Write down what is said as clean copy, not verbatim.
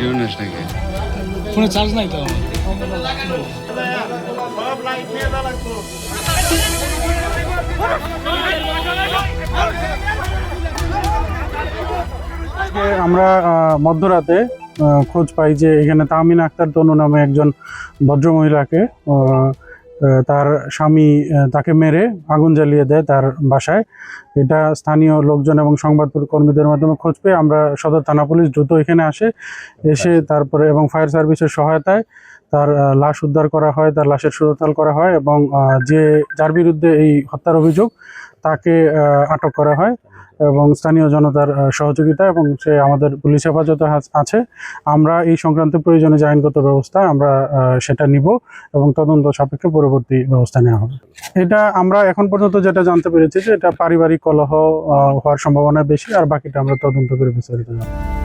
Video নিস নাকি? ফোনে চার্জ নাই তো আমরা মধ্যরাতে খোঁজ পাই যে এখানে তাহমিন আক্তার তনু নামে একজন ভদ্রমহিলাকে তার স্বামী তাকে মেরে আগুন জ্বালিয়ে দেয় তার বাসায়। এটা স্থানীয় লোকজন এবং সংবাদ কর্মীদের মাধ্যমে খোঁজ পেয়ে আমরা সদর থানা পুলিশ দ্রুত এখানে এসে তারপরে এবং ফায়ার সার্ভিসের সহায়তায় তার লাশ উদ্ধার করা হয়, তার লাশের সুরতাল করা হয় এবং যার বিরুদ্ধে এই হত্যার অভিযোগ তাকে আটক করা হয় এবং স্থানীয় জনতার সহযোগিতা এবং সে আমাদের পুলিশ হেফাজতে আছে। আমরা এই সংক্রান্ত প্রয়োজনে যে আইনগত ব্যবস্থা আমরা সেটা নিব এবং তদন্ত সাপেক্ষে পরবর্তী ব্যবস্থা নেওয়া হবে। এটা আমরা এখন পর্যন্ত যেটা জানতে পেরেছি যে এটা পারিবারিক কলহ হওয়ার সম্ভাবনা বেশি, আর বাকিটা আমরা তদন্ত করে বিস্তারিত জানাবো।